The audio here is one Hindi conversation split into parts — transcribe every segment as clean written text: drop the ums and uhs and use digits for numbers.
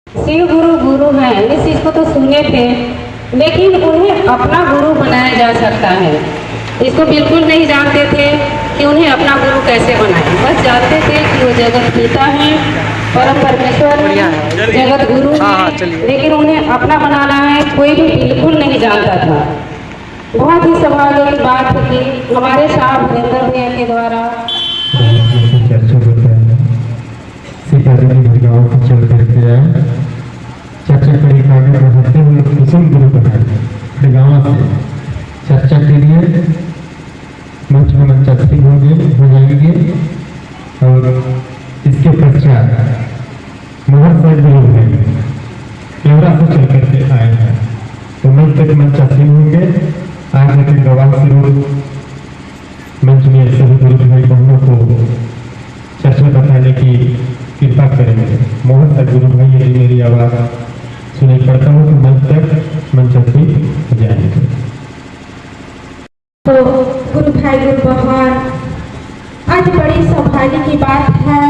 शिव गुरु गुरु हैं, इस चीज को तो सुने थे, लेकिन उन्हें अपना गुरु बनाया जा सकता है। इसको बिल्कुल नहीं जानते थे कि उन्हें अपना गुरु कैसे बनाए। बस जानते थे कि वो जगत पिता हैं, परम परमेश्वर हैं, जगत गुरु हैं, लेकिन उन्हें अपना बनाना है कोई भी बिल्कुल नहीं जानता था। बहुत ही सौभाग्य की बात है कि हमारे साहब हरिंदर भैया के द्वारा सीताजी की गाँव को चल करके आए। चर्चा कड़ी आगे बढ़ाते हुए कुसुम गुरु बनाए गाँव से चर्चा के लिए मंच में मंचास्ती हो जाएंगे और इसके पश्चात मोहर साहब गुरु हैं केवरा से चल करके आए हैं, तो मंच तक मंचास्ती होंगे। आगे के गवाह स्वरूप मंच में सभी गुरु भाई बहनों को चर्चा बताने की कृपा करेंगे। मोहन तक गुरु भाई यदि मेरी आवाज सुनाई पड़ता हूँ तो मंच तक मंचास्ती हो जाएंगे। तो गुरु भाई गुरु बहन, आज बड़ी सौभाग्य की बात है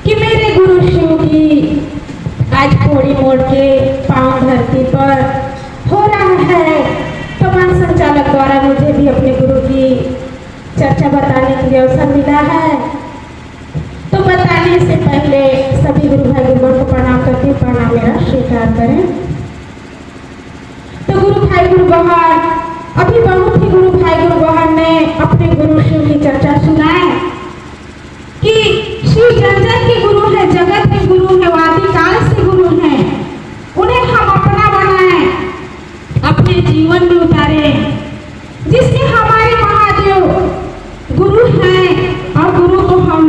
कि मेरे गुरु शिव की आज कोड़ी मोड़ के पांव धरती पर हो रहा है। तो मन संचालक द्वारा मुझे भी अपने गुरु की चर्चा बताने के लिए अवसर मिला है। तो बताने से पहले सभी गुरु भाई गुरु को प्रणाम करके प्रणाम मेरा स्वीकार करें। तो गुरु भाई गुरु बहन, अभी बहुत ही गुरु भाई गुरु बहन ने अपने गुरु शिव की चर्चा सुनाए कि शिव जन जन के गुरु है, जगत के गुरु है, वादिकाल से गुरु है। उन्हें हम अपना बनाए, अपने जीवन में उतारे, जिसके हमारे महादेव गुरु हैं और गुरु को हम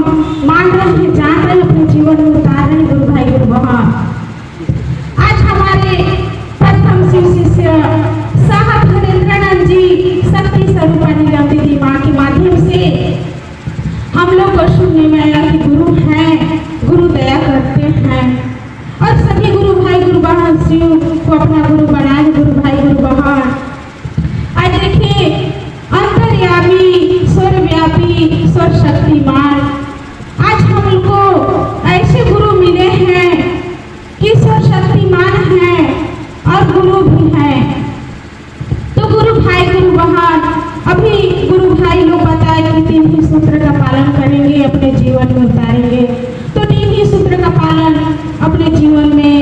मान रहे हैं, जान रहे हैं, अपने जीवन में उतार रहे हैं। गुरु भाई गुरु बहन, आज हमारे प्रथम शिव शिष्य साहब हरेंद्रानंद जी शक्ति स्वरूप नीलम दीदी माँ के माध्यम से हम लोग को सुनने में आया कि गुरु हैं, गुरु दया करते हैं और सभी गुरु भाई गुरु बहन शिव को अपना गुरु बनाए। गुरु भाई गुरु बहन, आज देखिए अंतर्यामी सर्वव्यापी सर्वशक्तिमान, आज हमको ऐसे गुरु मिले हैं कि सर्वशक्तिमान हैं और गुरु भी हैं। तो गुरु भाई गुरु बहन, अभी गुरु भाई लोग बताए कि 3 ही सूत्र का पालन करेंगे, अपने जीवन में उतारेंगे। तो 3 ही सूत्र का पालन अपने जीवन में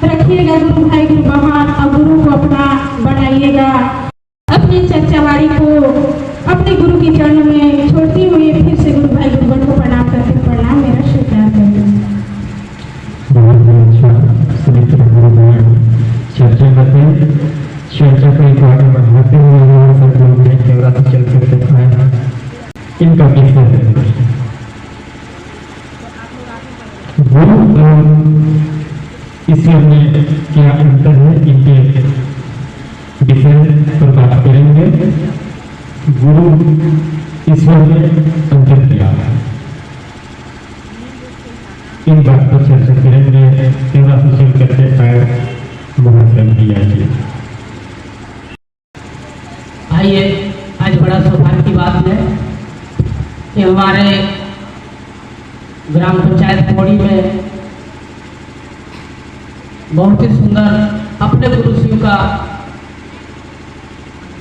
रखिएगा गुरु भाई गुरु बहन, और गुरु को अपना बनाइएगा। अपनी चर्चावाड़ी को अपने गुरु के चरण में छोड़ती हुई फिर से गुरु भाई गुरु बहन को प्रणाम करके प्रणाम मेरा स्वीकार करेंगे। चर्चा करते चर्चा को एक आगे बढ़ाते हुए सब गुरु भाई केवरा से चल करके आए हैं। इनका विषय गुरु और ईश्वर में क्या अंतर है, इनके विषय पर बात करेंगे। गुरु ईश्वर में अंतर क्या है, इन बात पर चर्चा करेंगे। केवरा से चल करके आए मोहन भैया जी। आइए, आज बड़ा सौभाग्य की बात है कि हमारे ग्राम पंचायत कोड़ी में बहुत ही सुंदर अपने गुरु शिव का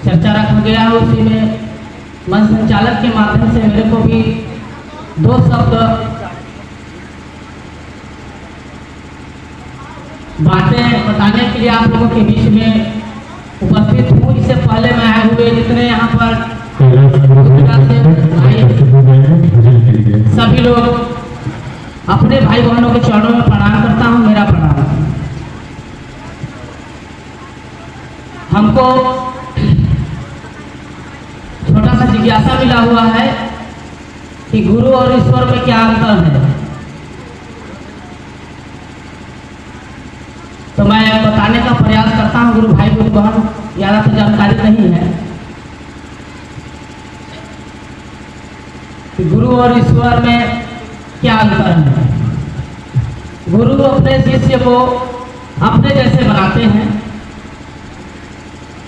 चर्चा रखा गया है। उसी में मन संचालक के माध्यम से मेरे को भी 2 शब्द बातें बताने के लिए आप लोगों के बीच में उपस्थित हूँ। इससे पहले मैं आए हुए जितने यहाँ पर सभी लोग अपने भाई बहनों के चरणों में प्रणाम करता हूँ। मेरा प्रणाम। हमको छोटा सा जिज्ञासा मिला हुआ है कि गुरु और ईश्वर में क्या अंतर है। तो मैं बताने का प्रयास करता हूँ। गुरु भाई गुरु बहन ज़्यादा तो जानकारी नहीं है कि गुरु और ईश्वर में क्या अंतर है। गुरु अपने शिष्य को अपने जैसे बनाते हैं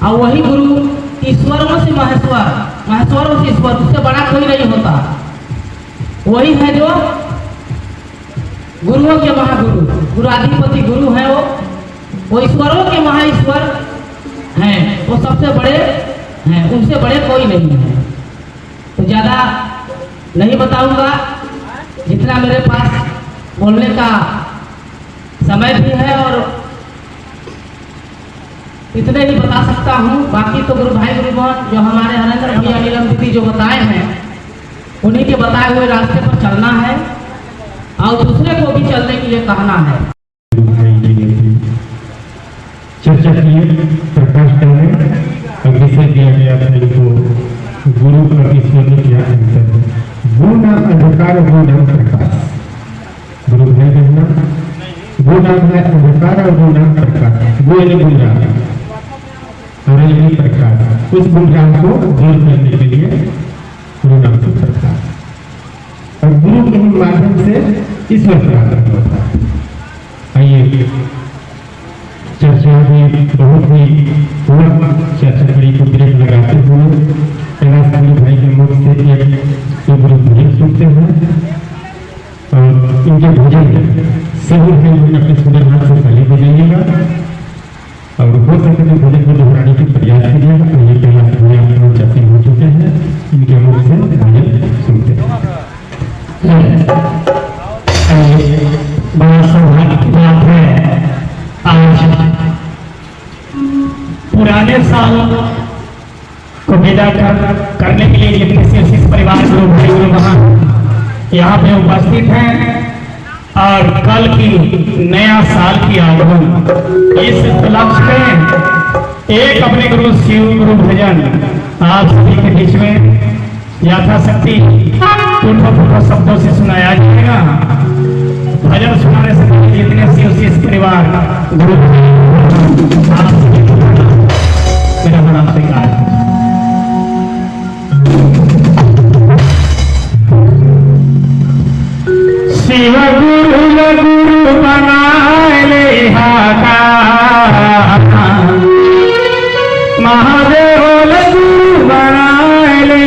और वही गुरु ईश्वरों से महेश्वर, महेश्वरों से ईश्वर, उससे बड़ा कोई नहीं होता। वही है जो गुरुओं के महागुरु, गुरुआधिपति गुरु हैं वो ईश्वरों के महाईश्वर हैं, वो सबसे बड़े हैं, उनसे बड़े कोई नहीं है। तो ज़्यादा नहीं बताऊंगा, जितना मेरे पास बोलने का समय भी है और इतने ही बता सकता हूँ। बाकी तो गुरु भाई गुरु बहन जो हमारे हरेंद्र भैया नीलम दीदी जो बताए हैं, उन्हीं के बताए हुए रास्ते पर चलना है और दूसरे को भी चलने के लिए कहना है। चर्चा की प्रकाश करने और विषय दिया गया था इनको गुरु और ईश्वर में क्या अंतर है। गुरु नाम अंधकार, गुरु नाम प्रकाश। गुरु भाई कहना गुरु नाम है अंधकार और गुरु नाम प्रकाश। वो यानी गुमराह और यानी प्रकाश। उस गुमराह को दूर करने के लिए गुरु नाम से प्रकाश और गुरु के ही माध्यम से ईश्वर प्राप्त होता है। आइए चर्चा में बहुत ही पूर्ण चर्चा कड़ी को ब्रेक लगाते हुए कैलाश गुरु भाई के मुख से एक गुरु भजन सुनते हैं और इनके भजन सभी भाई अपने सुंदर हाथ से पहले बजाइएगा और हो सके तो भजन को दोहराने की प्रयास कीजिएगा। और ये कैलाश भाई अपने चर्चा हो चुके हैं, इनके मुख से भजन सुनते हैं। बड़ा सौभाग्य की बात है, आज पुराने साल को विदा करने के लिए ये परिवार गुरु भाई गुरु वहाँ यहाँ पे उपस्थित हैं और कल की नया साल की आगमन इस उपलक्ष्य में एक अपने गुरु शिव गुरु भजन आप सभी के बीच में यथाशक्ति टूटो शब्दों से सुनाया जाएगा। भजन सुनाने से पहले जितने शिव परिवार गुरु आप मेरा प्रणाम स्वीकार। शिव गुरु बनाए ले महादेव गुरु बनाए ले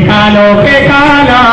कालो के काला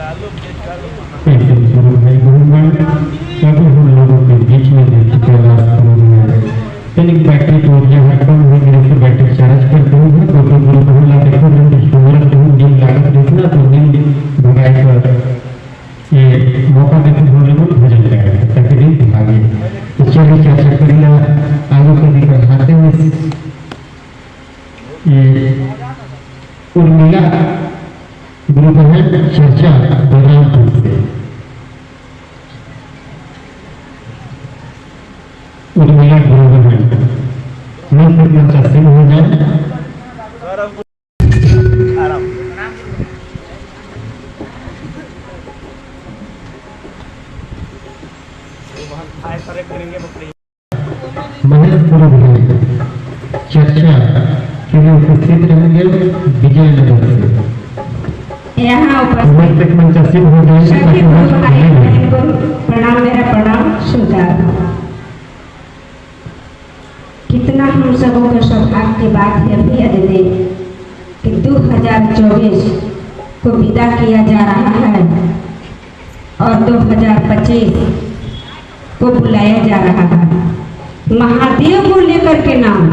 ऐसे गुरु भाई गुरुगण कभी हम लोगों के बीच में देख चुके तनिक बैटरी तो यहाँ कम हो गई से बैटरी चार्ज कर दूंगा तो फिर गुरु बोला देखो मैं स्टोरेज दूँ नील लागत देखना तो नील भगाई कर ये मौका देते बोले में भजन जाएगा ताकि नील भागे तो चलिए चर्चा करिए आगे कभी बढ़ाते हुए ये उर्मिला गुरु बहन चर्चा बलरामपुर से उर्मिला गुरु बहन मैं फिर मंचा सिंह हो जाए महेश गुरु बहन चर्चा के लिए उपस्थित रहेंगे विजयनगर से यहाँ उपस्थित मंचा सिंह हो जाए प्रणाम मेरा प्रणाम स्वीकार। कितना हम सबों का सौभाग्य की बात है अभी अजय कि 2024 को विदा किया जा रहा है और 2025 को बुलाया जा रहा है महादेव को लेकर के नाम।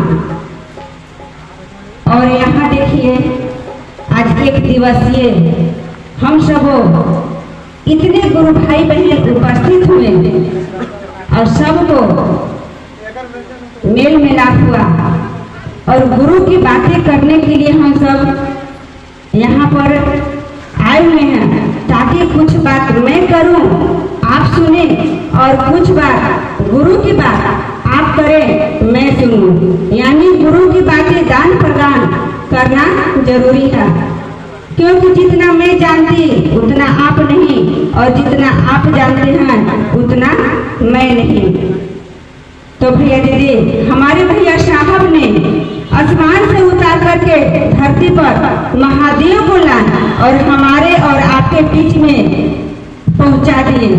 और यहाँ देखिए आज एक दिवसीय हम सबों इतने गुरु भाई बहन उपस्थित हुए और सबको मेल मिलाप हुआ और गुरु की बातें करने के लिए हम सब यहाँ पर आए हुए हैं ताकि कुछ बात मैं करूं आप सुने और कुछ बात गुरु की बात आप करें मैं सुनूं। यानी गुरु की बातें दान प्रदान करना जरूरी है क्योंकि जितना मैं जानती उतना आप नहीं और जितना आप जानते हैं उतना मैं नहीं। तो भैया दीदी हमारे भैया साहब ने आसमान से उतार करके धरती पर महादेव को लाया और हमारे और आपके बीच में पहुंचा दिए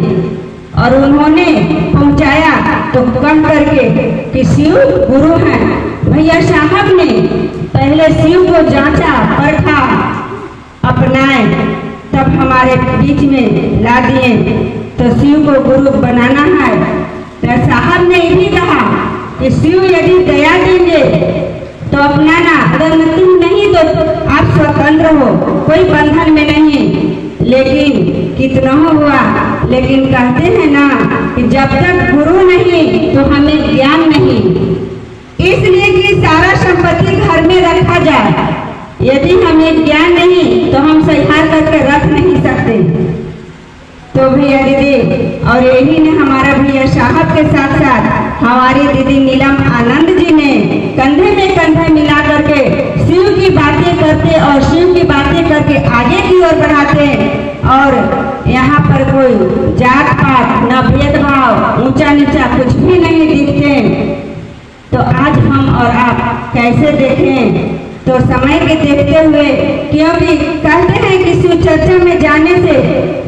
और उन्होंने पहुंचाया तो कह करके कि शिव गुरु हैं। भैया साहब ने पहले शिव को जांचा परखा अपनाए तब हमारे बीच में ला दिए। तो शिव को गुरु बनाना है तो साहब ने यही कहा कि शिव यदि दया देंगे तो अपनाना अगर नहीं तो आप स्वतंत्र हो कोई बंधन में नहीं। लेकिन कितना हुआ लेकिन कहते हैं ना कि जब तक गुरु नहीं तो हमें ज्ञान नहीं। इसलिए कि सारा संपत्ति घर में रखा जाए यदि हमें ज्ञान नहीं तो हम संहार करके रख नहीं सकते। तो भैया दीदी और यही ने हमारा भैया साहब के साथ साथ हमारी दीदी नीलम आनंद जी ने कंधे में कंधा मिला करके शिव की बातें करते और शिव की बातें करके आगे की ओर बढ़ाते और यहाँ पर कोई जात पात न भेदभाव ऊंचा नीचा कुछ भी नहीं दिखते। तो आज हम और आप कैसे देखें तो समय के देखते हुए क्योंकि कहते हैं कि शिव चर्चा में जाने से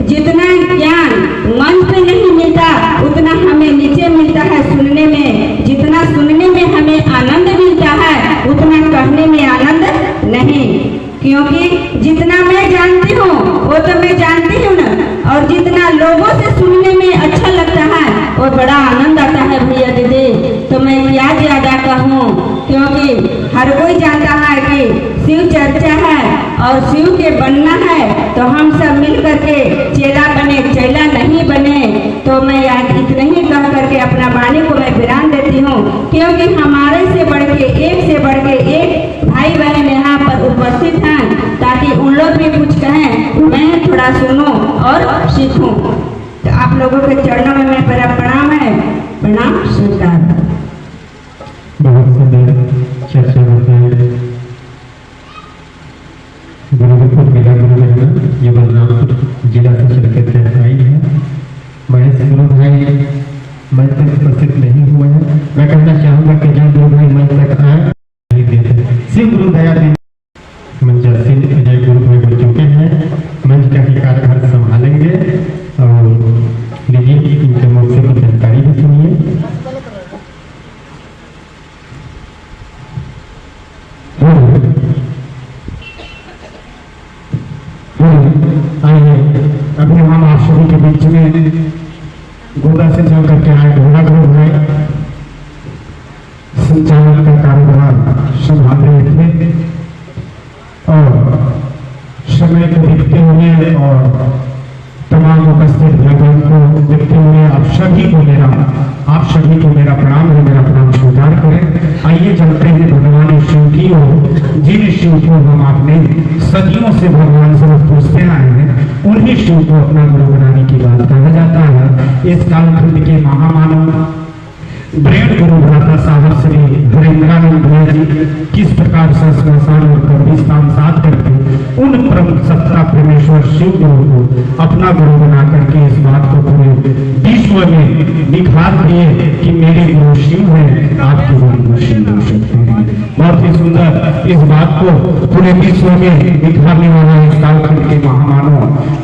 जितना ज्ञान मन पे नहीं मिलता उतना हमें नीचे मिलता है सुनने में। जितना सुनने में हमें आनंद मिलता है उतना कहने में आनंद नहीं। क्योंकि जितना मैं जानती हूँ वो तो मैं जानती हूँ ना और जितना लोगों से सुनने में अच्छा लगता है वो बड़ा आनंद आता है भैया दीदी। तो मैं क्या ज्यादा कहूँ क्योंकि हर कोई जानता है कि शिव चर्चा है और शिव के बनना है तो हम सब मिल करके चेला बने चेला नहीं बने। तो मैं आज इतना ही कह करके अपना वाणी को मैं विराम देती हूँ क्योंकि हमारे से बढ़ के एक भाई बहन यहाँ पर उपस्थित हैं ताकि उन लोग भी कुछ कहें मैं थोड़ा सुनूं और सीखूं। तो आप लोगों के चरणों में मैं मेरा प्रणाम है प्रणाम स्वीकार। बहुत सुंदर चर्चा होता है गुरुपुर मिला गुरु बहना ये बलरामपुर जिला से चलकर आई है। महेश गुरु भाई मंच तक उपस्थित नहीं हुए हैं। मैं कहना चाहूँगा कि जो गुरु भाई मंच तक आए शिव गुरु दया मंचा सिंह अजय गुरु भाई बन चुके हैं। मंच का ही कार्यभार संभालेंगे और लीजिए इनके मुख से कुछ जानकारी भी सुनिए। हुए और तमाम उपस्थित भगवान को देखते हुए आप सभी को मेरा प्रणाम है, मेरा प्रणाम स्वीकार करें। आइए चलते हैं भगवान शिव की ओर, जिन शिव को हम अपने सदियों से भगवान से पूछते आए हैं, उन्हीं शिव को अपना गुरु बनाने की बात कहा जाता है। इस कालखंड के महामानव ब्रेड गुरु भ्राता साहब श्री हरेंद्रानंद भैया जी किस प्रकार से स्मशान और कब्रिस्तान साथ करके उन परम सत्ता परमेश्वर शिव गुरु को अपना गुरु बना करके इस बात को पूरे विश्व में दिखा दिए कि मेरे गुरु शिव हैं, आपके गुरु शिव हो सकते हैं। बहुत ही सुंदर इस बात को पूरे विश्व में दिखाने वाला इस कालखंड के महामानव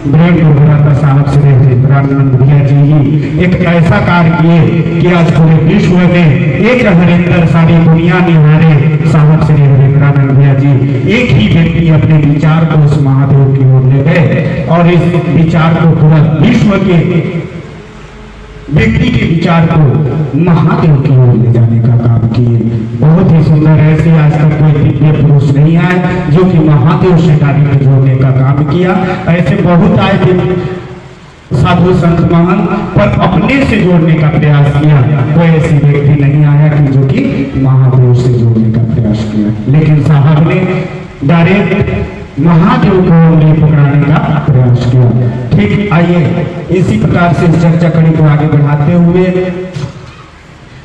ब्रेड गुरु भ्राता साहब श्री हरेंद्रानंद भैया जी एक ऐसा कार्य किए कि आज पूरे विश्व में एक हरिंदर सारी दुनिया निहारे साहब श्री हरेंद्रानंद भैया जी एक ही व्यक्ति अपने विचार को उस महादेव की ओर ले गए और इस विचार को पूरा विश्व के व्यक्ति के विचार को महादेव की ओर ले जाने का काम किए। बहुत ही सुंदर, ऐसे आज तक कोई दिव्य पुरुष नहीं आए जो कि महादेव से गाड़ी में जोड़ने का काम किया। ऐसे बहुत आए साधु संत महान, पर अपने से जोड़ने का प्रयास किया। कोई ऐसी व्यक्ति नहीं आया कि जो कि महादेव से जोड़ने का प्रयास किया, लेकिन साहब ने डायरेक्ट महादेव को उंगली पकड़ाने का प्रयास किया। ठीक, आइए इसी प्रकार से चर्चा कड़ी को आगे बढ़ाते हुए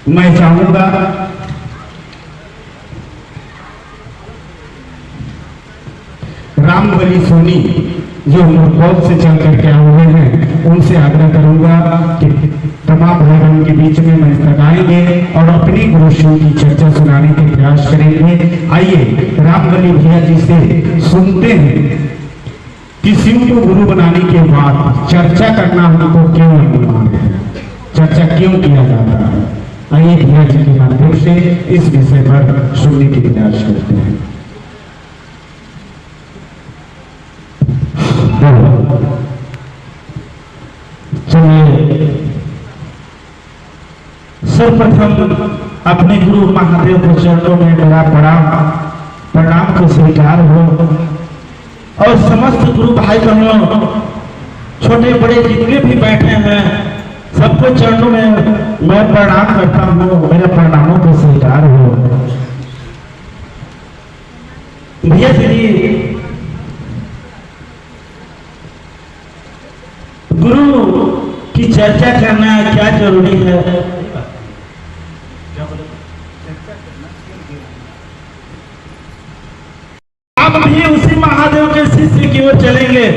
मैं चाहूंगा रामबली सोनी जो मुरकौद से चल करके आए हुए हैं, उनसे आग्रह करूंगा कि तमाम भाई बहन के बीच में मंच तक आएंगे और अपनी गुरु शिव की चर्चा सुनाने के प्रयास करेंगे। आइए रामबली भैया जी से सुनते हैं कि शिव को गुरु बनाने के बाद चर्चा करना हमको क्यों अनिवार्य है, चर्चा क्यों किया जाता है। आइए भैया जी के माध्यम से इस विषय पर सुनने के प्रयास करते हैं। चलिए सर्वप्रथम अपने गुरु महादेव के चरणों में मेरा प्रणाम को स्वीकार हो और समस्त गुरु भाई बहनों छोटे बड़े जितने भी बैठे हैं सबको चरणों में मैं प्रणाम करता हूँ, मेरे प्रणामों को स्वीकार हो। भैया जी, गुरु की चर्चा करना क्या जरूरी है? आप भी उसी महादेव के शिष्य की ओर चलेंगे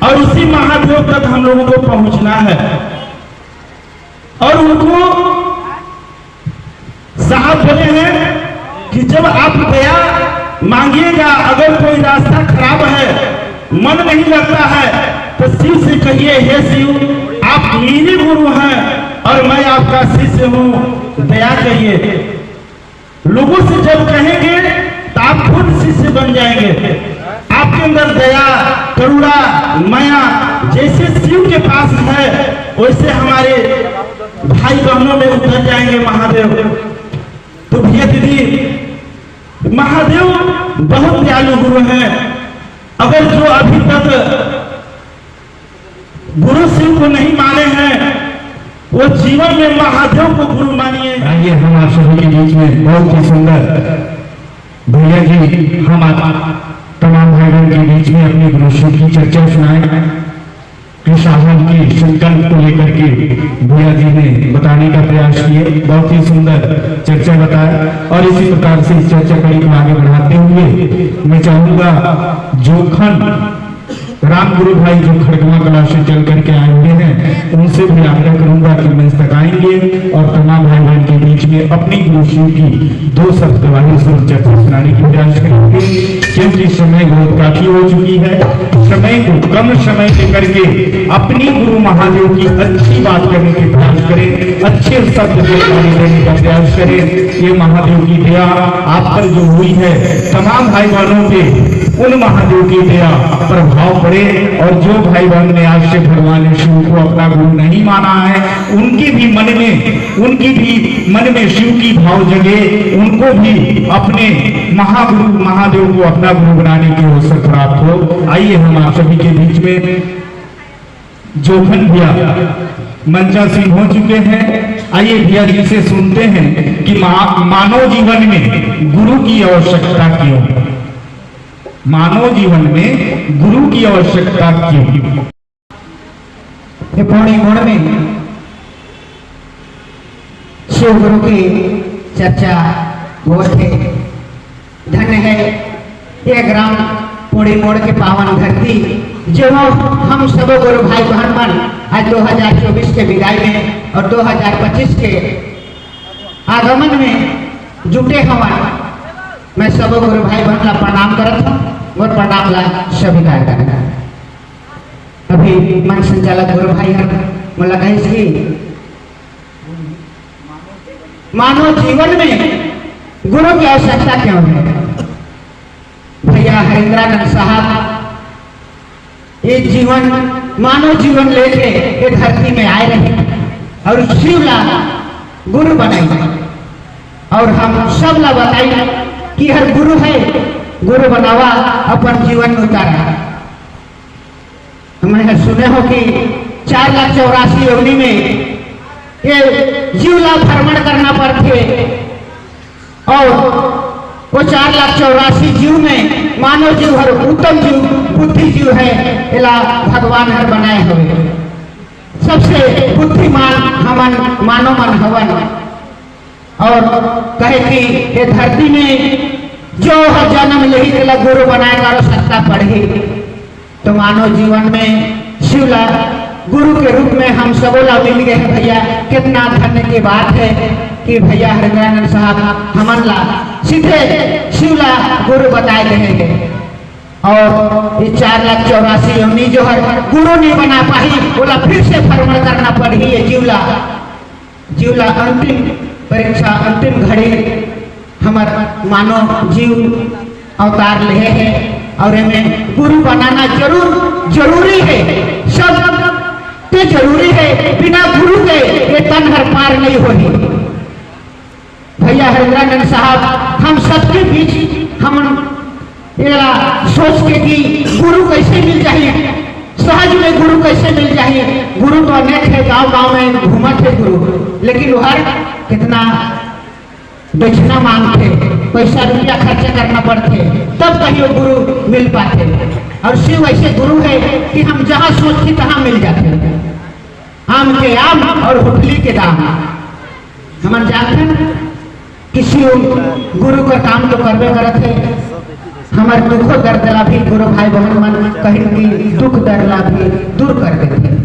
और उसी महादेव तक हम लोगों को पहुंचना है और उनको साहब बोले हैं कि जब आप दया मांगिएगा, अगर कोई रास्ता खराब है, मन नहीं लगता है, तो शिव से कहिए, हे शिव आप मेरे गुरु हैं और मैं आपका शिष्य हूँ, दया कहिए। लोगों से जब कहेंगे तो आप खुद शिष्य बन जाएंगे। आपके अंदर दया, करुणा, माया जैसे शिव के पास है वैसे हमारे भाई बहनों में उतर जाएंगे महादेव। तो भैया दीदी, महादेव बहुत दयालु गुरु हैं। अगर जो अभी तक गुरु शिव को नहीं माने हैं वो जीवन में महादेव को गुरु मानिए। आइए हम आप सभी के बीच में बहुत ही सुंदर भैया जी हम तमाम भाई बहन के बीच में अपने गुरु शिव की चर्चा सुनाए। साहब की संकल्प को लेकर के भैया जी ने बताने का प्रयास किए, बहुत ही सुंदर चर्चा बताया और इसी प्रकार से इस चर्चा कड़ी को आगे बढ़ाते हुए मैं चाहूंगा जोखन राम गुरु भाई जो खड़गवा कला से चल करके आए हुए हैं, उनसे भी आग्रह करूंगा कि मंच तक आएंगे और तमाम भाई बहन के बीच में अपनी गुरु शिव की 2 शब्द वाली चर्चा सुनाने की प्रयास करेंगे। क्योंकि समय बहुत काफी हो चुकी है, समय को कम समय लेकर के अपनी गुरु महादेव की अच्छी बात करने के प्रयास करें, अच्छे शब्द देने का प्रयास करें। ये महादेव की दया आप पर जो हुई है, तमाम भाई बहनों पे उन महादेव की दया प्रभाव पड़े और जो भाई बहन ने आज से भगवान शिव को अपना गुरु नहीं माना है, उनके भी मन में शिव की भाव जगे, उनको भी अपने महागुरु महादेव को अपना गुरु बनाने की अवसर प्राप्त हो। आइए हम आप सभी के बीच में जोखन भैया मंचा सिंह हो चुके हैं। आइए भैया जी से सुनते हैं कि मानव जीवन में गुरु की आवश्यकता क्यों, मानव जीवन में गुरु की आवश्यकता क्यों। ये पौड़ी मोड़ में शिव गुरु की चर्चा हो थे। धन्य है ये ग्राम पौड़ी मोड़ के पावन धरती, जो हम सब गुरु भाई बहन मन आज 2024 के विदाई में और 2025 के आगमन में जुटे हवन। मैं सब गुरु भाई बहन ला प्रणाम करत हूँ और प्रणाम ला स्वीकार करना। अभी मन संचालक गुरु भाई मोला कहिस कि मानव जीवन में गुरु की आवश्यकता क्यों है। भैया हरिंद्रानंद साहब ये जीवन मानव जीवन लेके ये धरती में आए रहे और शिवला गुरु बनाई और हम सब ला बताई कि हर गुरु है, गुरु बनावा अपन जीवन में उतारा। हमने सुने हो कि 4,84,000 योनि में ये जीवला भ्रमण करना पड़ते और वो 4,84,000 जीव में मानव जीव हर उत्तम जीव बुद्धि जीव है, इला भगवान हर बनाए हुए सबसे बुद्धिमान हमन मानव मन हवन। और कहे कि ये धरती में जो हर जन्म यही के गुरु बनाए का आवश्यकता पड़ी, तो मानव जीवन में शिवला गुरु के रूप में हम सबोला मिल गए हैं। भैया कितना धन्य की बात है कि भैया हरिंद्रानंद साहब हमन ला सीधे शिवला गुरु बताए रहेंगे। और ये 4,84,000 योनि जो है गुरु नहीं बना पाई, बोला फिर से भ्रमण करना पड़ी। ये जीवला अंतिम परीक्षा अंतिम घड़ी हमार मानव जीव अवतार ले है और इनमें गुरु बनाना जरूरी है। सब तो जरूरी है, बिना गुरु के ये तन हर पार नहीं होगी। भैया हरिंद्रानंद साहब हम सबके बीच हम सोच के कि गुरु कैसे मिल जाए, सहज में गुरु कैसे मिल जाए। गुरु तो अनेक है, गांव गांव में घूमत है गुरु, लेकिन हर कितना दक्षिणा मांगते, पैसा रुपया खर्चा करना पड़ते, तब कहीं गुरु मिल पाते। और शिव ऐसे गुरु है कि हम जहाँ सोचते तहाँ मिल जाते। आम के आम और होटली के दाम हम जानते हैं कि शिव गुरु का काम तो करवे करते है। हमारे दुखो दर्द ला भी गुरु भाई बहन मन कहीं की दुख दर्द ला भी दूर कर देते।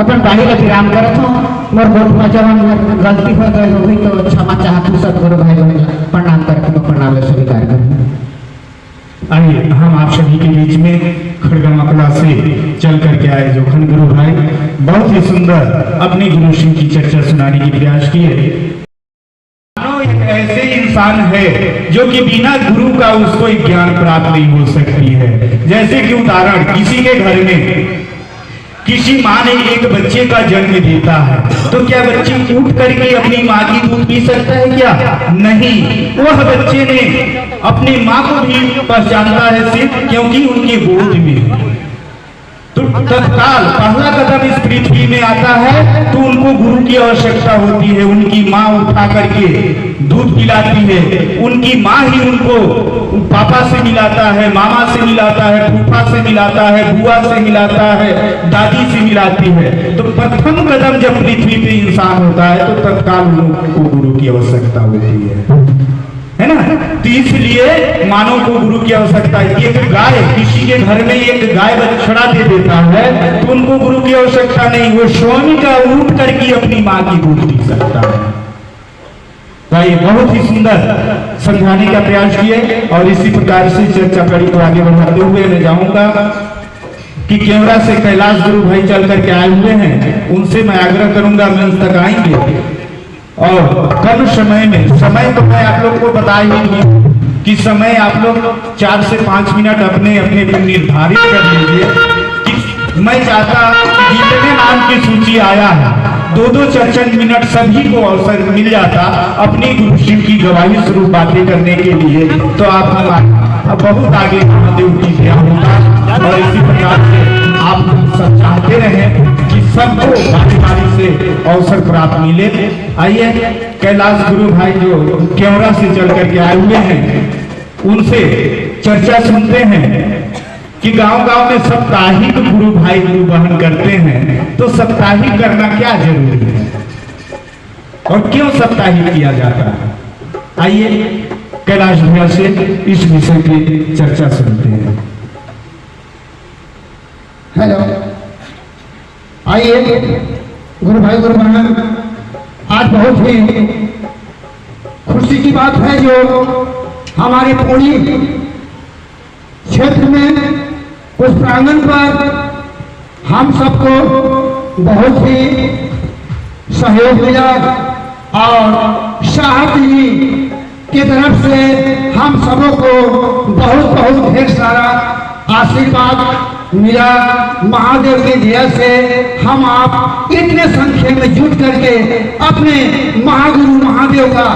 अपन बाड़ी का विराम करत हूँ, मोर बहुत मजा गलती हो गई होगी तो क्षमा चाहती हूँ। सब गुरु भाई बहन प्रणाम करके प्रणाम स्वीकार करें। आइए हम आप सभी के बीच में खड़गमाकला से चल करके आए जोखन गुरु भाई बहुत ही सुंदर अपने गुरु शिव की चर्चा सुनाने की प्रयास किए। एक ऐसे इंसान है जो कि बिना गुरु का उसको ज्ञान प्राप्त नहीं हो सकती है। जैसे कि उदाहरण, किसी के घर में किसी माँ ने एक बच्चे का जन्म देता है, तो क्या बच्चे उठ करके अपनी माँ की दूध पी सकता है क्या? नहीं, वह बच्चे ने अपनी माँ को भी पहचानता है सिर्फ क्योंकि उनकी गोद में। तो तत्काल पहला कदम इस पृथ्वी में आता है तो उनको गुरु की आवश्यकता होती है। उनकी माँ उठा करके दूध पिलाती है, उनकी माँ ही उनको पापा से मिलाता है, मामा से मिलाता है, फूफा से मिलाता है, बुआ से मिलाता है, दादी से मिलाती है। तो प्रथम कदम जब पृथ्वी पे इंसान होता है तो तत्काल उनको गुरु की आवश्यकता होती है ना। तो इसलिए मानव को गुरु की आवश्यकता है। एक गाय किसी के घर में एक गाय बछड़ा दे देता है तो उनको गुरु की आवश्यकता नहीं, वो स्वयं का उठ करके अपनी माँ की दूध पी सकता है। भाई बहुत ही सुंदर समझाने का प्रयास किए और इसी प्रकार से चर्चा कड़ी को आगे बढ़ाते हुए मैं जाऊंगा कि केवड़ा से कैलाश गुरु भाई चल करके आए हुए हैं, उनसे मैं आग्रह करूंगा मंच तक आएंगे और कम समय में, समय तो मैं आप लोग को बता ही नहीं कि समय आप लोग 4 से 5 मिनट अपने अपने पे निर्धारित कर लीजिए कि मैं चाहता कि जितने नाम की सूची आया है 2-2 4-4 मिनट सभी को अवसर मिल जाता अपनी गुरु शिव की गवाही स्वरूप बातें करने के लिए, तो आप हम बहुत आगे महादेव की दया होगा। और इसी प्रकार से आप सब चाहते रहे कि सबको बारी बारी से अवसर प्राप्त मिले। आइए कैलाश गुरु भाई जो केवरा से चल करके आए हुए हैं उनसे चर्चा सुनते हैं कि गांव-गांव में साप्ताहिक गुरु भाई गुरु बहन करते हैं, तो साप्ताहिक करना क्या जरूरी है और क्यों साप्ताहिक किया जाता है। आइए कैलाश भैया से इस विषय की चर्चा सुनते हैं। हेलो, आइए गुरु भाई गुरु बहन, आज बहुत ही खुशी की बात है जो हमारे पूरी क्षेत्र में उस प्रांगण पर हम सबको बहुत ही सहयोग मिला और साहब जी की तरफ से हम सबों को बहुत बहुत ढेर सारा आशीर्वाद मिला। महादेव की दया से हम आप इतने संख्या में जुट करके अपने महागुरु महादेव का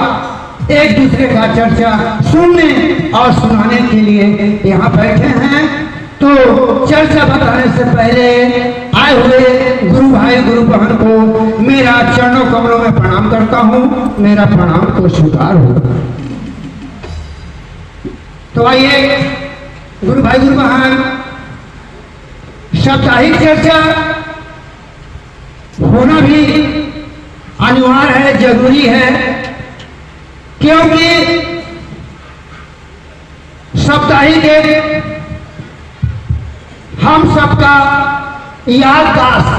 एक दूसरे का चर्चा सुनने और सुनाने के लिए यहाँ बैठे हैं। तो चर्चा बताने से पहले आए हुए गुरु भाई गुरु बहन को मेरा चरणों कमरों में प्रणाम करता हूँ, मेरा प्रणाम को स्वीकार हो। तो आइए गुरु भाई गुरु बहन, साप्ताहिक चर्चा होना भी अनिवार्य है, जरूरी है, क्योंकि साप्ताहिक एक हम सबका याददाश्त।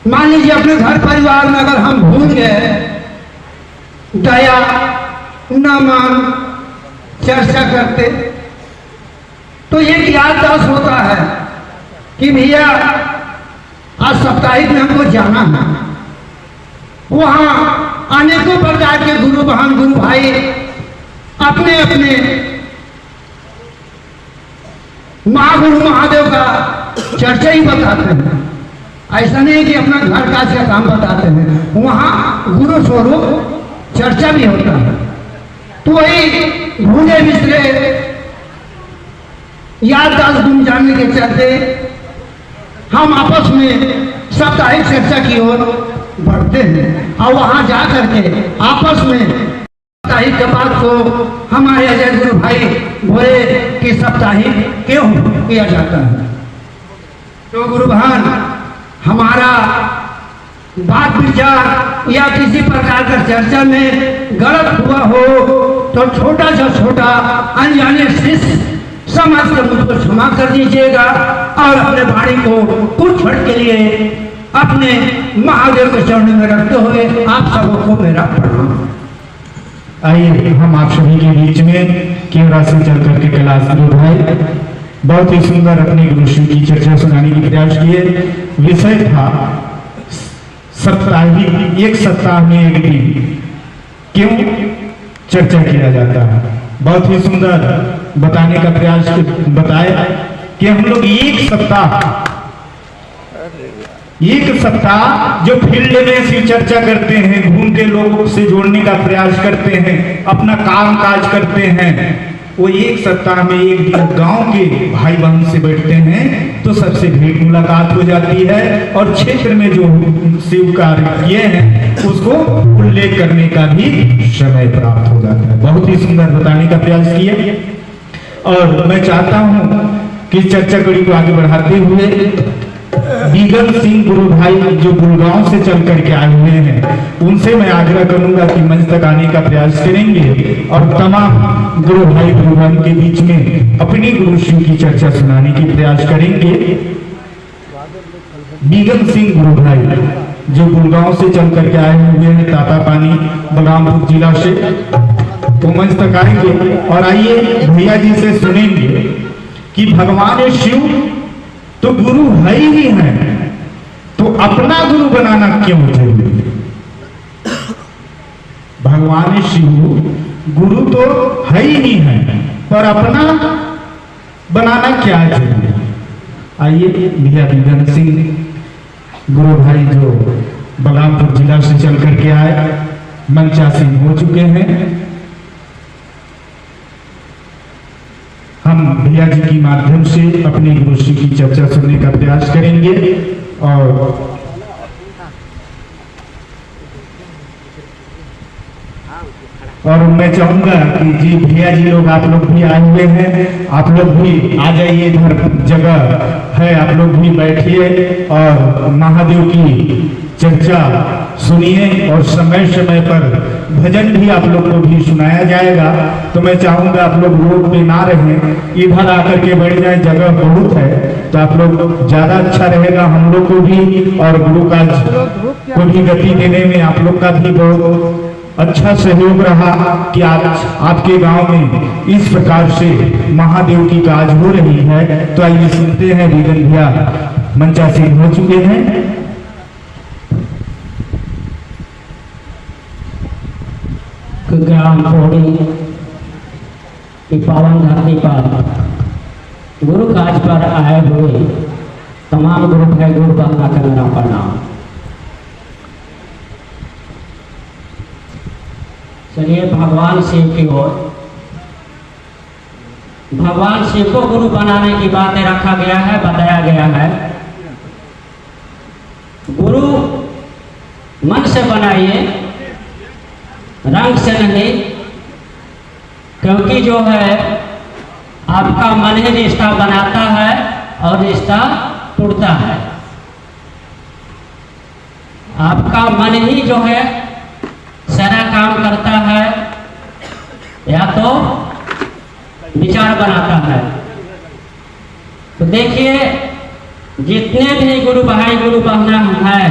मान लीजिए अपने घर परिवार में अगर हम भूल गए, दया न मान चर्चा करते, तो एक याददाश्त होता है कि भैया आज साप्ताहिक में हमको जाना है। वहां अनेकों प्रकार के गुरु बहन गुरु भाई अपने अपने महागुरु महादेव का चर्चा ही बताते हैं। ऐसा नहीं कि अपना घर काज का काम बताते हैं, वहां गुरु स्वरूप चर्चा भी होता है। तो वही भूले बिसरे याददाश्त गुम जाने के चलते हम आपस में साप्ताहिक चर्चा की ओर बढ़ते हैं और वहां जा करके आपस में साप्ताहिक के बात को हमारे अजय गुरु भाई बोले कि साप्ताहिक क्यों किया जाता है। तो गुरु बहन, हमारा बात विचार या किसी प्रकार का चर्चा में गलत हुआ हो तो छोटा से छोटा अनजाने शिष्य समाज के मुझ पर क्षमा कर दीजिएगा और अपने वाणी को कुछ क्षण के लिए अपने महादेव के चरणों में रखते हुए आप सबों को मेरा प्रणाम। आइए हम आप सभी के बीच में केवरा से चल करके कैलाश गुरु भाई बहुत ही सुंदर अपने गुरु शिव की चर्चा सुनाने की प्रयास किए। विषय था साप्ताहिक, एक सप्ताह में एक दिन क्यों चर्चा किया जाता है। बहुत ही सुंदर बताने का प्रयास बताया कि हम लोग एक सप्ताह जो फील्ड में शिव चर्चा करते हैं, घूम के लोगों से जोड़ने का प्रयास करते हैं, अपना काम काज करते हैं, वो एक सप्ताह में एक दिन गांव के भाई बहन से बैठते हैं तो सबसे भेंट मुलाकात हो जाती है और क्षेत्र में जो शिव कार्य किए हैं उसको उल्लेख करने का भी समय प्राप्त हो जाता है। बहुत ही सुंदर बताने का प्रयास किए और मैं चाहता हूं कि चर्चा कड़ी को आगे बढ़ाते हुए बीगल सिंह गुरु भाई जो गुड़गांव से चल करके आए हुए हैं उनसे मैं आग्रह करूंगा कि मंच तक आने का प्रयास करेंगे और तमाम गुरु भाई गुरु बहन के बीच में अपनी गुरु शिव की चर्चा सुनाने की प्रयास करेंगे। बीगल सिंह गुरु भाई जो गुड़गांव से चल करके आए हुए हैं तातापानी बलरामपुर जिला से, तो मंच तक आएंगे और आइए भैया जी से सुनेंगे कि भगवान शिव तो गुरु है ही है, तो अपना गुरु बनाना क्यों जरूरी। भगवान शिव गुरु तो है ही नहीं है, पर अपना बनाना क्या जरूरी है। आइए भैया बिगन सिंह गुरु भाई जो बलरामपुर जिला से चल करके आए, मंचासीन हो चुके हैं। हम भैया जी की माध्यम से अपने गुरु श्री की चर्चा सुनने का प्रयास करेंगे और मैं चाहूंगा कि जी भैया जी लोग, आप लोग भी आए हुए हैं, आप लोग भी आ जाइए, इधर जगह है, आप लोग भी बैठिए और महादेव की चर्चा सुनिए और समय समय पर भजन भी आप लोग को भी सुनाया जाएगा। तो मैं चाहूंगा आप लोग रोड पे ना रहें, इधर आकर के बैठ जाए, जगह बहुत है, तो आप लोग ज्यादा अच्छा रहेगा हम लोग को भी और गुरु काज को भी गति देने में आप लोग का भी बहुत अच्छा सहयोग रहा कि आज आपके गांव में इस प्रकार से महादेव की काज हो रही है। तो आइए सुनते हैं, बिगन भैया मंचासीन हो चुके हैं। ग्राम पौड़ी की पावन धरती पर गुरु काज पर आए हुए तमाम गुरु भाई गुरु बंदा का मेरा प्रणाम। चलिए भगवान शिव की ओर, भगवान शिव को गुरु बनाने की बातें रखा गया है, बताया गया है। गुरु मन से बनाइए, रंग से नहीं, क्योंकि जो है आपका मन ही रिश्ता बनाता है और रिश्ता टूटता है। आपका मन ही जो है सारा काम करता है या तो विचार बनाता है। तो देखिए, जितने भी गुरु भाई गुरु बहना हैं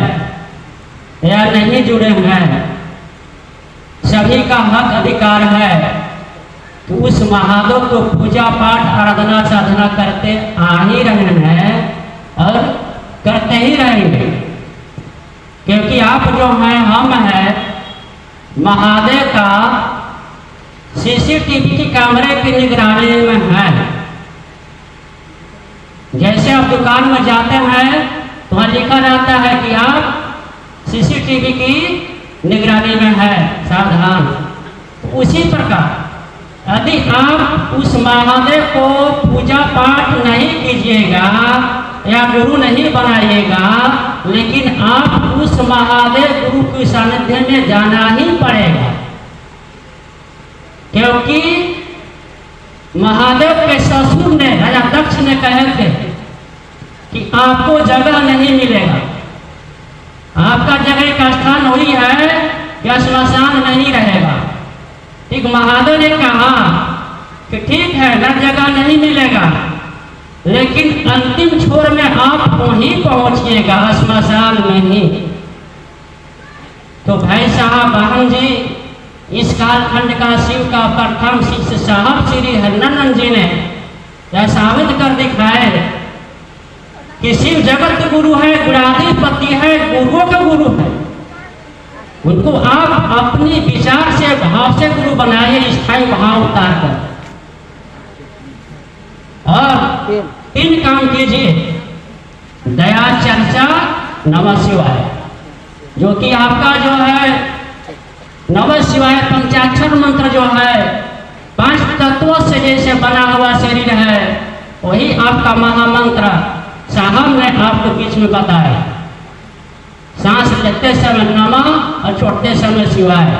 या नहीं जुड़े हैं, सभी का हक अधिकार है कि उस महादेव को पूजा पाठ आराधना साधना करते आ ही रहे हैं और करते ही रहेंगे। क्योंकि आप जो हैं, हम हैं, महादेव का सीसीटीवी की कैमरे की निगरानी में है। जैसे आप दुकान में जाते हैं तो वहाँ लिखा रहता है कि आप सीसीटीवी की निगरानी में है, सावधान। उसी प्रकार यदि आप उस महादेव को पूजा पाठ नहीं कीजिएगा या गुरु नहीं बनाइएगा, लेकिन आप उस महादेव गुरु के सानिध्य में जाना ही पड़ेगा। क्योंकि महादेव के ससुर ने, राजा दक्ष ने कहे थे कि आपको जगह नहीं मिलेगा, आपका जगह का स्थान वही है कि श्मशान नहीं रहेगा। ठीक, महादेव ने कहा कि ठीक है, न जगह नहीं मिलेगा, लेकिन अंतिम छोर में आप वहीं पहुंचिएगा, श्मशान में ही। तो भाई साहब, बहन जी, इस कालखंड का शिव का प्रथम शिष्य साहब श्री हरिनंदन जी ने यह साबित कर दिखाए कि शिव जगत गुरु है, गुणाधिपति है, गुरुओं का गुरु है। उनको आप अपनी विचार से, भाव से गुरु बनाइए, स्थायी भाव उतार कर, और इन काम कीजिए। दया चर्चा नमः शिवाय, जो कि आपका जो है नमः शिवाय पंचाक्षर मंत्र जो है 5 तत्वों से जैसे बना हुआ शरीर है, वही आपका महामंत्र साहब ने आपको बीच में बताया। सांस लेते समय नमः और छोड़ते समय शिवाय।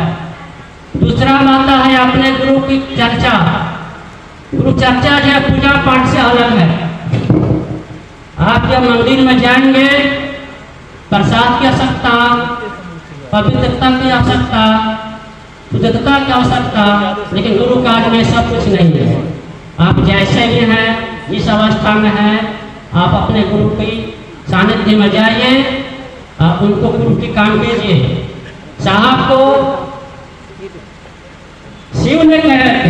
दूसरा माता है अपने गुरु की चर्चा। गुरु चर्चा जो है पूजा पाठ से अलग है। आप जब मंदिर में जाएंगे, प्रसाद की आवश्यकता, पवित्रता की आवश्यकता, शुद्धता की आवश्यकता, लेकिन गुरु काज में सब कुछ नहीं है। आप जैसे भी हैं, जिस अवस्था में हैं, आप अपने गुरु की सानिध्य में जाइए, आप उनको गुरु की काम कीजिए। साहब को शिव ने कहे थे,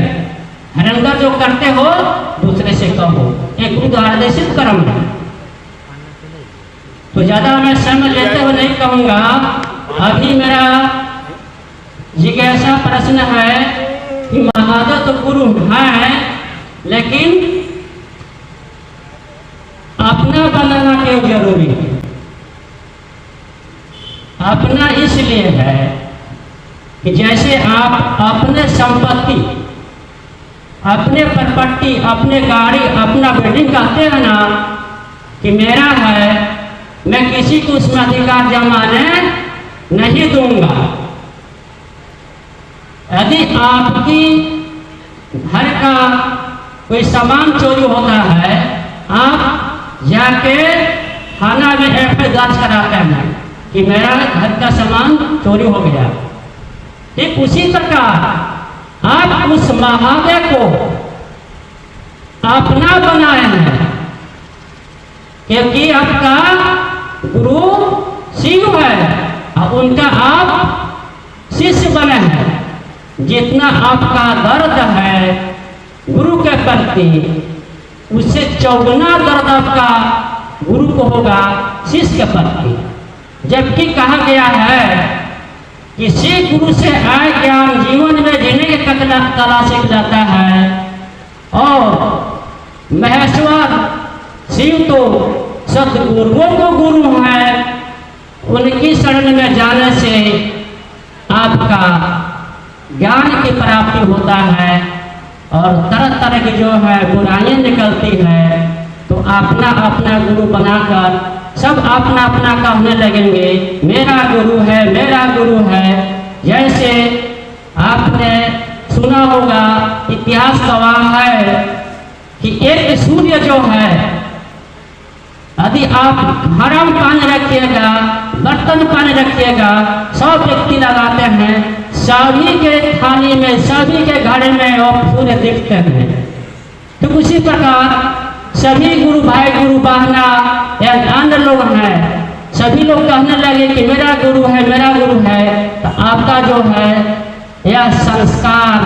हरिंदर जो करते हो दूसरे से कहो, एक गुरु द्वारा आदेशित कर्म है। तो ज्यादा मैं समय लेते हुए नहीं कहूंगा। अभी मेरा जिज्ञासा प्रश्न है कि महादेव तो गुरु हैं, लेकिन अपना बनाना क्यों जरूरी है? अपना इसलिए है कि जैसे आप अपने संपत्ति, अपने प्रॉपर्टी, अपने गाड़ी, अपना बिल्डिंग कहते हैं ना कि मेरा है, मैं किसी को उसमें अधिकार जमाने नहीं दूंगा। यदि आपकी घर का कोई सामान चोरी होता है, आप जाके थाना में एफआईआर दर्ज कराते हैं कि मेरा घर का सामान चोरी हो गया। ठीक उसी प्रकार आप उस महादेव को अपना बनाए हैं, क्योंकि आपका गुरु शिव है और उनका आप शिष्य बने हैं। जितना आपका दर्द है गुरु के प्रति, उससे चौगुना दर्द आपका गुरु को होगा शिष्य के प्रति। जबकि कहा गया है किसी गुरु से आए ज्ञान जीवन में जीने के कला सीख जाता है, और महेश्वर शिव तो सदगुरुओं को गुरु है, उनकी शरण में जाने से आपका ज्ञान की प्राप्ति होता है और तरह तरह की जो है बुराइयां निकलती है। तो अपना अपना गुरु बनाकर सब अपना अपना कहने लगेंगे मेरा गुरु है, मेरा गुरु है। जैसे आपने सुना होगा, इतिहास गवाह है कि एक सूर्य जो है, यदि आप भरम पानी रखिएगा, बर्तन पानी रखिएगा, 100 व्यक्ति लगाते हैं, सभी के थाली में, सभी के घर में और सूर्य दिखते हैं। तो उसी प्रकार सभी गुरु भाई, गुरु बहना या अन्य लोग हैं, सभी लोग कहने लगे कि मेरा गुरु है, मेरा गुरु है। तो आपका जो है यह संस्कार,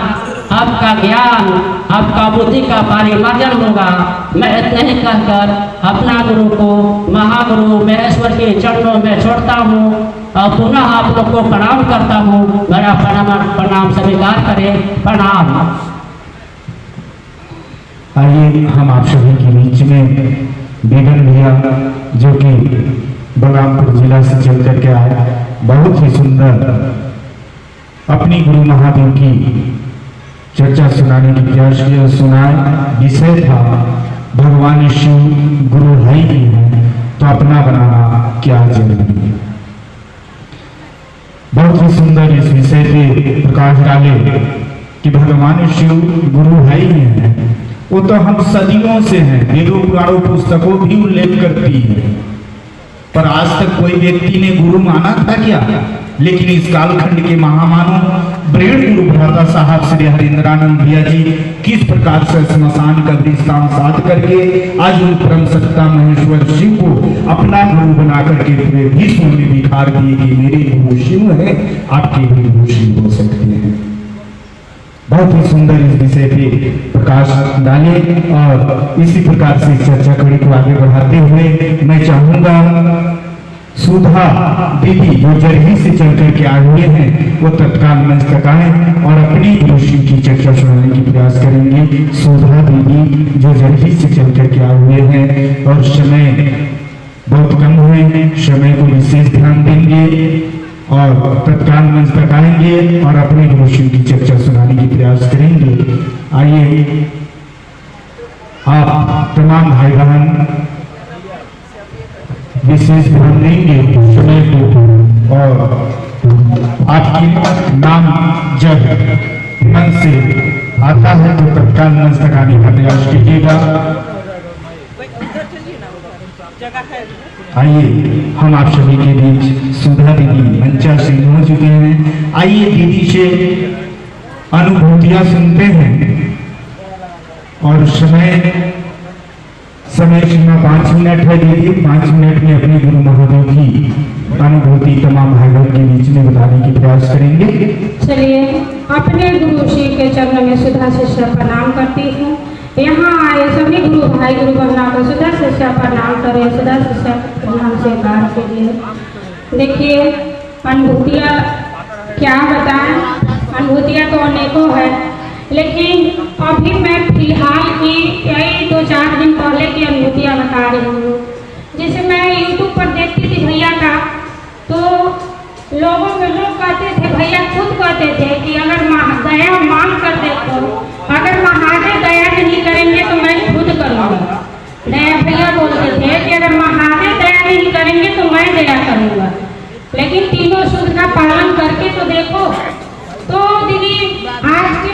आपका ज्ञान, आपका बुद्धि का परिमार्जन होगा। मैं इतने ही कहकर अपना गुरु को, महागुरु महेश्वर के चरणों में छोड़ता हूँ और पुनः आप लोग को प्रणाम करता हूँ। मेरा प्रणाम स्वीकार करें। प्रणाम। आइए हम आप सभी के बीच में बेगन भैया, जो कि बलरामपुर जिला से चल करके आए, बहुत ही सुंदर अपनी गुरु महादेव की चर्चा सुनाने की प्रयास किया। सुनाए विषय था भगवान शिव गुरु है ही है तो अपना बनाना क्या जरूरी है। बहुत ही सुंदर इस विषय पे प्रकाश डाले कि भगवान शिव गुरु है ही है, वो तो हम सदियों से हैं, वेदों पुराणों पुस्तकों भी उल्लेख करती है, पर आज तक कोई व्यक्ति ने गुरु माना था क्या? लेकिन इस कालखंड के महामानव ब्रेड गुरु भ्राता साहब श्री हरिंद्रानंद भैया जी किस प्रकार से स्मशान का दृष्टांत साध करके आज उन परम सत्ता महेश्वर शिव को अपना गुरु बना करके पूरे विश्व में दिखार दिए कि मेरे गुरु शिव है, आपके भी गुरु शिव हो सकते हैं। बहुत ही सुंदर इस विषय पे प्रकाश डाले और इसी प्रकार से चर्चा कड़ी को आगे बढ़ाते हुए मैं चाहूंगा सुधा दीदी जो जर्ही से चल करके आए हुए हैं, वो तत्काल मंच तक आए और अपनी गुरु शिव की चर्चा सुनाने की प्रयास करेंगे। सुधा दीदी जो जर्ही से चल करके आए हुए हैं और समय बहुत कम हुए हैं, समय को विशेष ध्यान देंगे और तत्काल मंच तक आएंगे और अपने गुरु शिव की चर्चा सुनाने की प्रयास करेंगे। आइए आप तमाम भाई बहन विशेष ध्यान देंगे समय को और आपकी नाम जब मन से आता है तो तत्काल मंच तक आने का प्रयास कीजिएगा। आइए हम आप सभी के बीच सुधा दीदी मंचा से हो चुके हैं। आइए दीदी से अनुभूतियां सुनते हैं और समय सीमा 5 मिनट है। दीदी 5 मिनट में अपने गुरु महादेव की अनुभूति तमाम भाई बहन के बीच में बताने की प्रयास करेंगे। चलिए अपने गुरु शिव के चरणों में सुधा शिष्य प्रणाम करती हूँ। यहाँ आए सभी गुरु भाई, गुरु बहना को सुधा शिष्य प्रणाम करें। सुधा शिष्य प्रणाम स्वीकार के लिए देखिए अनुभूतियाँ क्या बताएं, अनुभूतियाँ तो अनेकों है, लेकिन अभी मैं फिलहाल की यही 2-4 दिन पहले की अनुभूतियाँ बता रही हूँ। जैसे मैं यूट्यूब पर देखती थी भैया का, तो लोगों में लोग कहते थे, भैया खुद कहते थे कि अगर दया मांग कर देखो, अगर महादेव दया नहीं करेंगे तो मैं खुद करूँगा। दया भैया बोलते थे कि अगर महादेव दया नहीं करेंगे तो मैं दया करूँगा। लेकिन तीनों सूत्र का पालन करके तो देखो। तो दीदी आज से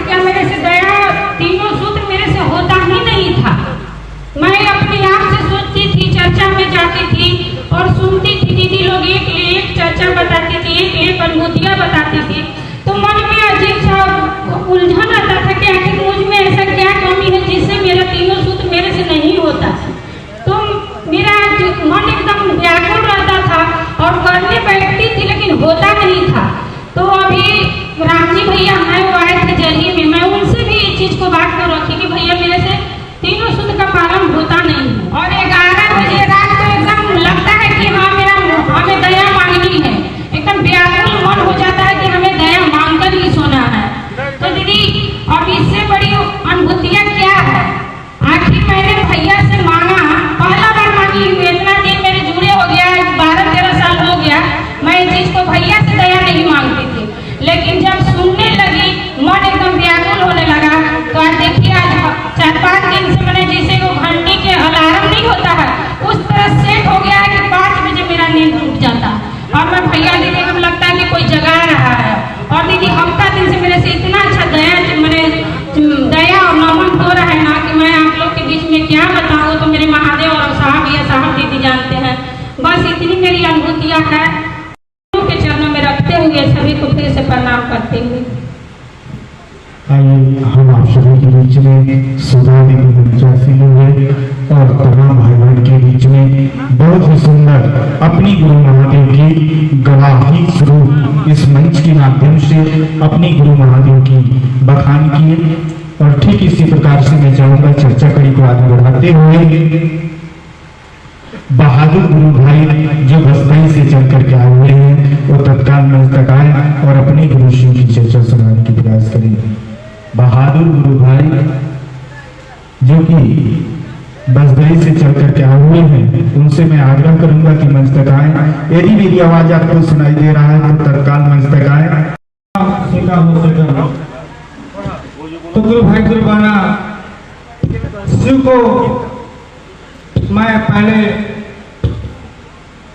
क्या मेरे से दया, तीनों सूत्र मेरे से होता ही नहीं था। मैं अपने आप से सोचती थी, चर्चा में जाती थी और सुनती थी, दीदी लोग एक चर्चा बताती थी, एक अनुभूतियाँ बताती थी, तो मन में अजीब सा उलझन आता था कि आखिर मुझ में ऐसा क्या कमी है जिससे मेरा तीनों सूत्र मेरे से नहीं होता। तो मेरा मन एकदम व्याकुल रहता था और करने बैठती थी लेकिन होता नहीं था। तो अभी राम जी भैया हैं, वो आए थे जरिए में, मैं उनसे भी इस चीज़ को बात कर रखी कि भैया मेरे से तीनों सूत्र का पालन होता नहीं है। और 11 बजे रात को एकदम लगता है कि हाँ हमें दया मांगनी है, एकदम व्याकुल मन हो जाता है कि हमें दया मांगकर ही सोना है। तो दीदी अब इससे बड़ी अनुभूतियाँ क्या है? आखिर मैंने भैया से मांगा, पहला बार मांगी हूँ, इतना दिन मेरे जुड़े हो गया, 12-13 साल हो गया, मैं इस चीज़ को भैया से दया नहीं मांगती थी। लेकिन जब सुनने लगी मन एकदम व्याकुल होने लगा। तो आज देखिए, आज 4-5 दिन से मैंने जैसे वो घंटी के अलार्म नहीं होता है उस तरह सेट हो गया है कि 5 बजे मेरा नींद टूट जाता और मैं भैया दीदी को लगता है कि कोई जगा रहा है। और दीदी हफ्ता दिन से मेरे से इतना अच्छा दया और नमन हो रहा है ना कि मैं आप लोग के बीच में क्या बताऊँ। तो मेरे महादेव और साहब या साहब दीदी जानते हैं। बस इतनी मेरी अनुभूतियाँ है, के चरणों में रखते हुए सभी को फिर से प्रणाम करते हुए आइए हम आप सभी के बीच में सुधा देवी हुए और तमाम भाई बहन के बीच में बहुत ही सुंदर अपनी गुरु महादेव की गवाही स्वरूप इस मंच के माध्यम से अपनी गुरु महादेव की बखान किए। और ठीक इसी प्रकार से मैं चाहूंगा चर्चा कड़ी को आगे बढ़ाते हुए बहादुर गुरु भाई जो बस्ताई से चल करके आए हुए हैं वो तत्काल मंच तक आए और अपने गुरु शिव की चर्चा सुनाने की प्रयास करें। बहादुर गुरु भाई जो कि बस्ताई से चल करके आए हुए हैं, उनसे मैं आग्रह करूंगा कि मंच तक आए। यदि मेरी आवाज आपको सुनाई दे रहा है तो तत्काल मंच तक आए। तो गुरु भाई गुरुबाना शिव को मैं पहले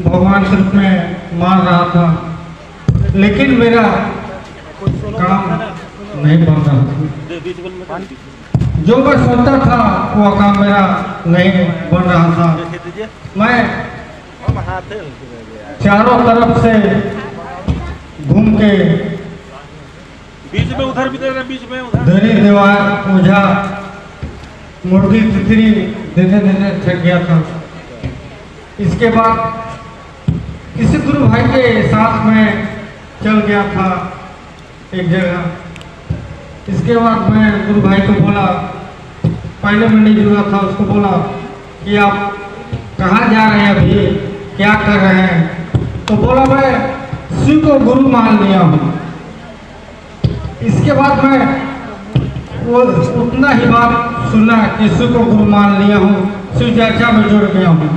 भगवान के रूप में मान रहा था, लेकिन मेरा काम नहीं बन रहा। जो मैं सोचता था वो काम मेरा नहीं बन रहा था। मैं चारों तरफ से घूम के बीच में उधर भी दे रहे, बीच में उधर धनी दीवार मुझा मुर्गी तितरी देते देते थक गया था। इसके बाद किसी गुरु भाई के साथ में चल गया था एक जगह। इसके बाद मैं गुरु भाई को बोला, पहले मैं नहीं जुड़ा था, उसको बोला कि आप कहाँ जा रहे हैं अभी, क्या कर रहे हैं? तो बोला मैं शिव को गुरु मान लिया हूँ। इसके बाद मैं वो उतना ही बात सुना कि शिव को गुरु मान लिया हूँ, शिव चर्चा में जुड़ गया हूँ।